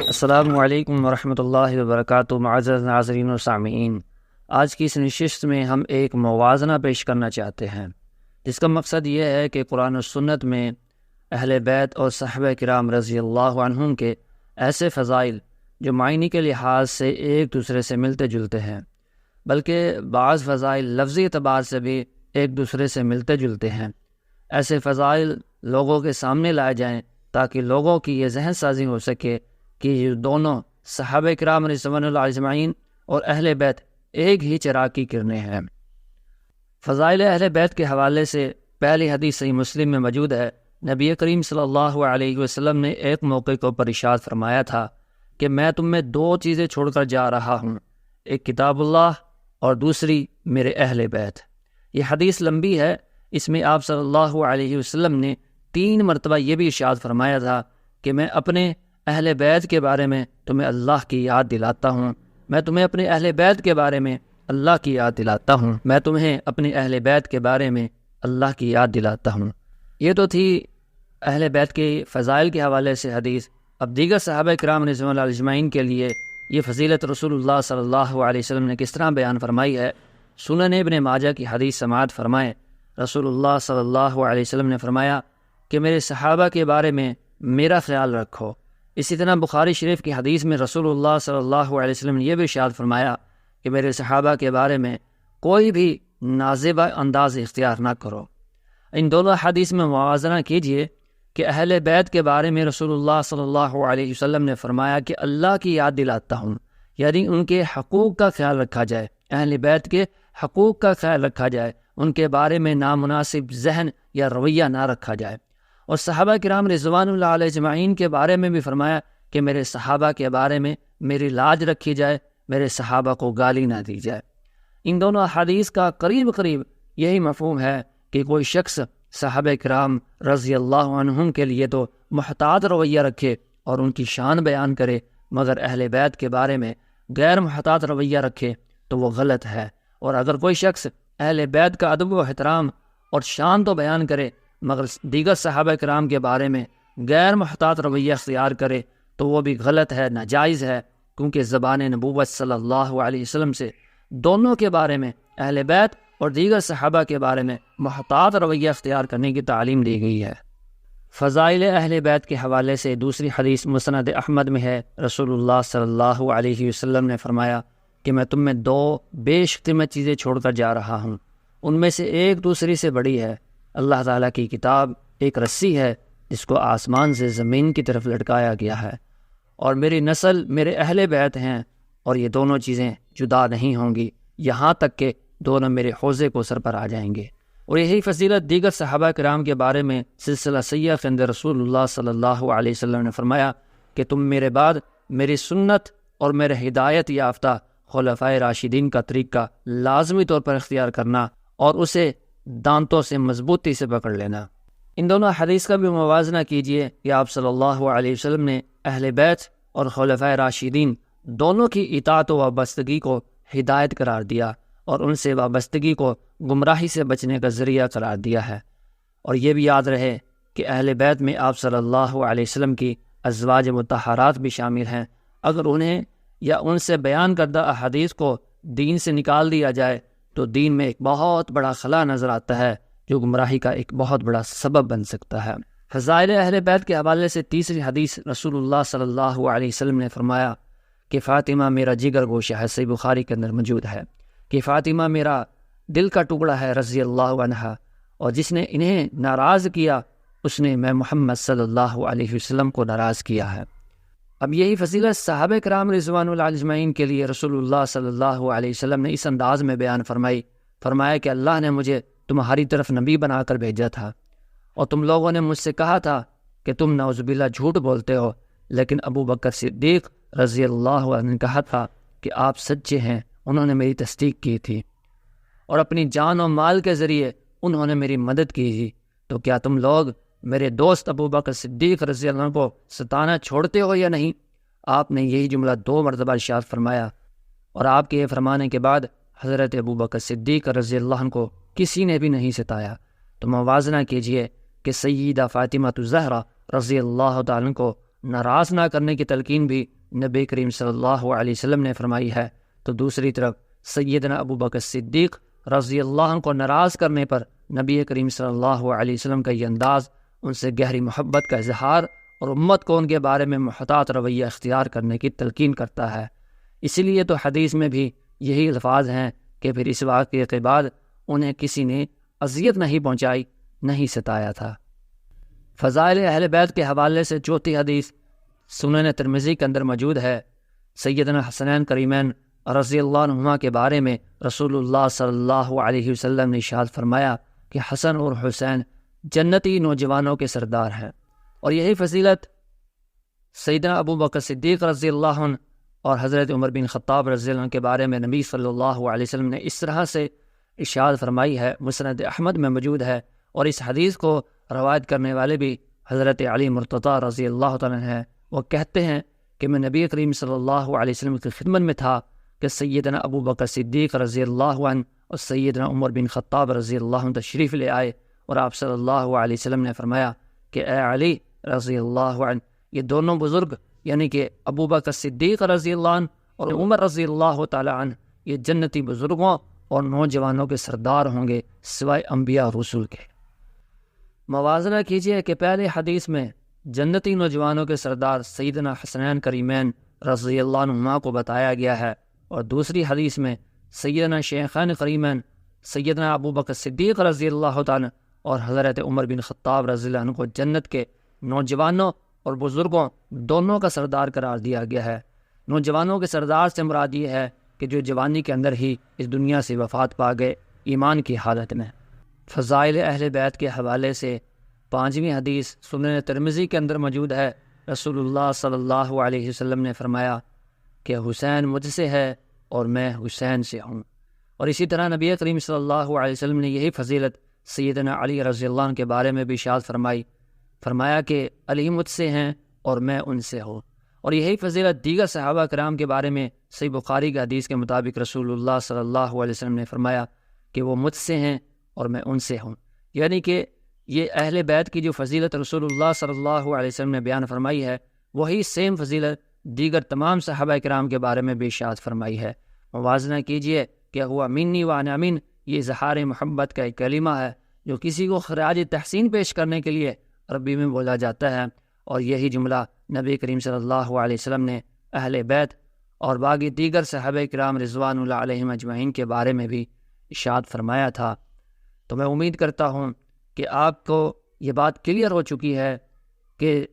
السلام علیکم ورحمۃ اللہ وبرکاتہ۔ معزز ناظرین و سامعین، آج کی اس نشست میں ہم ایک موازنہ پیش کرنا چاہتے ہیں، جس کا مقصد یہ ہے کہ قرآن و سنت میں اہل بیت اور صحابہ کرام رضی اللہ عنہم کے ایسے فضائل جو معنی کے لحاظ سے ایک دوسرے سے ملتے جلتے ہیں، بلکہ بعض فضائل لفظی اعتبار سے بھی ایک دوسرے سے ملتے جلتے ہیں، ایسے فضائل لوگوں کے سامنے لائے جائیں تاکہ لوگوں کی یہ ذہن سازی ہو سکے کہ یہ دونوں صحابہ کرام رضوان اللہ اجمعین اور اہل بیت ایک ہی چراغ کی کرنیں ہیں۔ فضائل اہل بیت کے حوالے سے پہلی حدیث صحیح مسلم میں موجود ہے۔ نبی کریم صلی اللہ علیہ وسلم نے ایک موقع کو پر ارشاد فرمایا تھا کہ میں تم میں دو چیزیں چھوڑ کر جا رہا ہوں، ایک کتاب اللہ اور دوسری میرے اہل بیت۔ یہ حدیث لمبی ہے، اس میں آپ صلی اللہ علیہ وسلم نے 3 مرتبہ یہ بھی ارشاد فرمایا تھا کہ میں اپنے اہل بیت کے بارے میں تمہیں اللہ کی یاد دلاتا ہوں، میں تمہیں اپنے اہل بیت کے بارے میں اللہ کی یاد دلاتا ہوں، میں تمہیں اپنے اہل بیت کے بارے میں اللہ کی یاد دلاتا ہوں۔ یہ تو تھی اہل بیت کے فضائل کے حوالے سے حدیث۔ اب دیگر صحابہ کرام رضوان اللہ اجمعین کے لیے یہ فضیلت رسول اللہ صلی اللہ علیہ وسلم نے کس طرح بیان فرمائی ہے۔ سنن ابن ماجہ کی حدیث سماعت فرمائیں۔ رسول اللہ صلی اللہ علیہ وسلم نے فرمایا کہ میرے صحابہ کے بارے میں میرا خیال رکھو۔ اسی طرح بخاری شریف کی حدیث میں رسول اللہ صلی اللہ علیہ وسلم نے یہ بھی ارشاد فرمایا کہ میرے صحابہ کے بارے میں کوئی بھی نازیبہ انداز اختیار نہ کرو۔ ان دونوں حدیث میں موازنہ کیجئے کہ اہل بیت کے بارے میں رسول اللہ صلی اللہ علیہ وسلم نے فرمایا کہ اللہ کی یاد دلاتا ہوں، یعنی ان کے حقوق کا خیال رکھا جائے، اہل بیت کے حقوق کا خیال رکھا جائے، ان کے بارے میں نامناسب ذہن یا رویہ نہ رکھا جائے۔ اور صحابہ کرام رضوان اللہ علیہ اجمعین کے بارے میں بھی فرمایا کہ میرے صحابہ کے بارے میں میری لاج رکھی جائے، میرے صحابہ کو گالی نہ دی جائے۔ ان دونوں حدیث کا قریب قریب یہی مفہوم ہے کہ کوئی شخص صحابہ کرام رضی اللہ عنہم کے لیے تو محتاط رویہ رکھے اور ان کی شان بیان کرے، مگر اہل بیت کے بارے میں غیر محتاط رویہ رکھے تو وہ غلط ہے۔ اور اگر کوئی شخص اہل بیت کا ادب و احترام اور شان تو بیان کرے مگر دیگر صحابہ کرام کے بارے میں غیر محتاط رویہ اختیار کرے تو وہ بھی غلط ہے، ناجائز ہے، کیونکہ زبان نبوت صلی اللہ علیہ وسلم سے دونوں کے بارے میں، اہل بیت اور دیگر صحابہ کے بارے میں محتاط رویہ اختیار کرنے کی تعلیم دی گئی ہے۔ فضائل اہل بیت کے حوالے سے دوسری حدیث مسند احمد میں ہے۔ رسول اللہ صلی اللہ علیہ وسلم نے فرمایا کہ میں تم میں 2 بیش قیمت چیزیں چھوڑ کر جا رہا ہوں، ان میں سے ایک دوسری سے بڑی ہے۔ اللہ تعالیٰ کی کتاب ایک رسی ہے جس کو آسمان سے زمین کی طرف لٹکایا گیا ہے، اور میری نسل میرے اہل بیت ہیں، اور یہ دونوں چیزیں جدا نہیں ہوں گی یہاں تک کہ دونوں میرے حوضے کو سر پر آ جائیں گے۔ اور یہی فضیلت دیگر صحابہ کرام کے بارے میں سلسلہ سیاح کے اندر رسول اللہ صلی اللہ علیہ وسلم نے فرمایا کہ تم میرے بعد میری سنت اور میرے ہدایت یافتہ خلفائے راشدین کا طریقہ لازمی طور پر اختیار کرنا اور اسے دانتوں سے مضبوطی سے پکڑ لینا۔ ان دونوں حدیث کا بھی موازنہ کیجئے کہ آپ صلی اللہ علیہ وسلم نے اہل بیت اور خلفائے راشدین دونوں کی اطاعت و وابستگی کو ہدایت قرار دیا اور ان سے وابستگی کو گمراہی سے بچنے کا ذریعہ قرار دیا ہے۔ اور یہ بھی یاد رہے کہ اہل بیت میں آپ صلی اللہ علیہ وسلم کی ازواج مطہرات بھی شامل ہیں۔ اگر انہیں یا ان سے بیان کردہ احادیث کو دین سے نکال دیا جائے تو دین میں ایک بہت بڑا خلا نظر آتا ہے جو گمراہی کا ایک بہت بڑا سبب بن سکتا ہے۔ فضائل اہل بیت کے حوالے سے تیسری حدیث رسول اللہ صلی اللہ علیہ وسلم نے فرمایا کہ فاطمہ میرا جگر گوشہ ہے، صحیح بخاری کے اندر موجود ہے کہ فاطمہ میرا دل کا ٹکڑا ہے رضی اللہ عنہا، اور جس نے انہیں ناراض کیا اس نے میں محمد صلی اللہ علیہ وسلم کو ناراض کیا ہے۔ اب یہی فضیلت صحابہ کرام رضوان اللہ اجمعین کے لیے رسول اللہ صلی اللہ علیہ وسلم نے اس انداز میں بیان فرمایا کہ اللہ نے مجھے تمہاری طرف نبی بنا کر بھیجا تھا، اور تم لوگوں نے مجھ سے کہا تھا کہ تم نعوذ باللہ جھوٹ بولتے ہو، لیکن ابو بکر صدیق رضی اللہ عنہ نے کہا تھا کہ آپ سچے ہیں، انہوں نے میری تصدیق کی تھی اور اپنی جان و مال کے ذریعے انہوں نے میری مدد کی تھی۔ تو کیا تم لوگ میرے دوست ابو بکر صدیق رضی اللہ عنہ کو ستانا چھوڑتے ہو یا نہیں؟ آپ نے یہی جملہ 2 مرتبہ ارشاد فرمایا، اور آپ کے یہ فرمانے کے بعد حضرت ابو بکر صدیق رضی اللہ عنہ کو کسی نے بھی نہیں ستایا۔ تو موازنہ کیجئے کہ سیدہ فاطمہ الزہرا رضی اللہ تعالیٰ عنہ کو ناراض نہ کرنے کی تلقین بھی نبی کریم صلی اللہ علیہ وسلم نے فرمائی ہے، تو دوسری طرف سیدنا ابو بکر صدیق رضی اللہ عنہ کو ناراض کرنے پر نبی کریم صلی اللہ علیہ وسلم کا یہ انداز ان سے گہری محبت کا اظہار اور امت کو ان کے بارے میں محتاط رویہ اختیار کرنے کی تلقین کرتا ہے۔ اسی لیے تو حدیث میں بھی یہی الفاظ ہیں کہ پھر اس واقعے کے بعد انہیں کسی نے اذیت نہیں پہنچائی، نہیں ستایا تھا۔ فضائل اہل بیت کے حوالے سے چوتھی حدیث سنن ترمذی کے اندر موجود ہے۔ سیدنا حسنین کریمین رضی اللہ عنہما کے بارے میں رسول اللہ صلی اللہ علیہ وسلم نے ارشاد فرمایا کہ حسن اور حسین جنتی نوجوانوں کے سردار ہیں، اور یہی فضیلت سیدنا ابو بکر صدیق رضی اللہ عنہ اور حضرت عمر بن خطاب رضی اللہ عنہ کے بارے میں نبی صلی اللہ علیہ وسلم نے اس طرح سے ارشاد فرمائی ہے، مسند احمد میں موجود ہے، اور اس حدیث کو روایت کرنے والے بھی حضرت علی مرتضیٰ رضی اللہ تعالیٰ عنہ ہیں۔ وہ کہتے ہیں کہ میں نبی کریم صلی اللہ علیہ وسلم کی خدمت میں تھا کہ سیدنا ابو بکر صدیق رضی اللہ عنہ اور سیدنا عمر بن خطاب رضی اللہ عنہ تشریف لے آئے، اور آپ صلی اللہ علیہ وسلم نے فرمایا کہ اے علی رضی اللہ عنہ، یہ دونوں بزرگ یعنی کہ ابو بکر صدیق رضی اللہ عنہ اور عمر رضی اللہ تعالی عنہ یہ جنتی بزرگوں اور نوجوانوں کے سردار ہوں گے سوائے انبیاء اور رسول کے۔ موازنہ کیجئے کہ پہلے حدیث میں جنتی نوجوانوں کے سردار سیدنا حسنین کریمین رضی اللہ عنہما کو بتایا گیا ہے، اور دوسری حدیث میں سیدنا شیخین کریمین سیدنا ابو بکر صدیق رضی اللہ تعالی اور حضرت عمر بن خطاب رضی اللہ عنہ کو جنت کے نوجوانوں اور بزرگوں دونوں کا سردار قرار دیا گیا ہے۔ نوجوانوں کے سردار سے مراد یہ ہے کہ جو جوانی کے اندر ہی اس دنیا سے وفات پا گئے ایمان کی حالت میں۔ فضائل اہل بیت کے حوالے سے پانچویں حدیث سنن ترمذی کے اندر موجود ہے۔ رسول اللہ صلی اللہ علیہ وسلم نے فرمایا کہ حسین مجھ سے ہے اور میں حسین سے ہوں، اور اسی طرح نبی کریم صلی اللہ علیہ وسلم نے یہی فضیلت سیدنا علی رضی اللہ عنہ کے بارے میں بھی ارشاد فرمایا کہ علی مجھ سے ہیں اور میں ان سے ہوں، اور یہی فضیلت دیگر صحابہ کرام کے بارے میں صحیح بخاری کے حدیث کے مطابق رسول اللہ صلی اللہ علیہ وسلم نے فرمایا کہ وہ مجھ سے ہیں اور میں ان سے ہوں، یعنی کہ یہ اہل بیت کی جو فضیلت رسول اللہ صلی اللہ علیہ وسلم نے بیان فرمائی ہے، وہی سیم فضیلت دیگر تمام صحابہ کرام کے بارے میں بھی ارشاد فرمائی ہے۔ موازنہ کیجئے کہ ہوا منی و انا من، یہ اظہار محبت کا ایک کلمہ ہے جو کسی کو خراج تحسین پیش کرنے کے لیے عربی میں بولا جاتا ہے، اور یہی جملہ نبی کریم صلی اللہ علیہ وسلم نے اہل بیت اور باقی دیگر صحابہ کرام رضوان اللہ علیہم اجمعین کے بارے میں بھی ارشاد فرمایا تھا۔ تو میں امید کرتا ہوں کہ آپ کو یہ بات کلیئر ہو چکی ہے کہ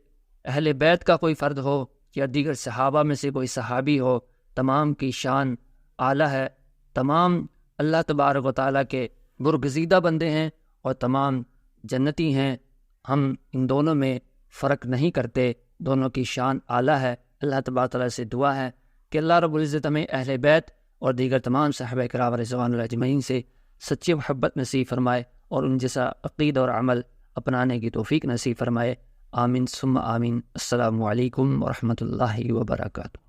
اہل بیت کا کوئی فرد ہو یا دیگر صحابہ میں سے کوئی صحابی ہو، تمام کی شان اعلیٰ ہے، تمام اللہ تبارک و تعالیٰ کے برگزیدہ بندے ہیں اور تمام جنتی ہیں۔ ہم ان دونوں میں فرق نہیں کرتے، دونوں کی شان اعلیٰ ہے۔ اللہ تبارک و تعالیٰ سے دعا ہے کہ اللہ رب العزت ہمیں اہل بیت اور دیگر تمام صحابہ کرام رضوان اللہ اجمعین سے سچی محبت نصیب فرمائے اور ان جیسا عقیدہ اور عمل اپنانے کی توفیق نصیب فرمائے۔ آمین ثم آمین۔ السلام علیکم ورحمۃ اللہ وبرکاتہ۔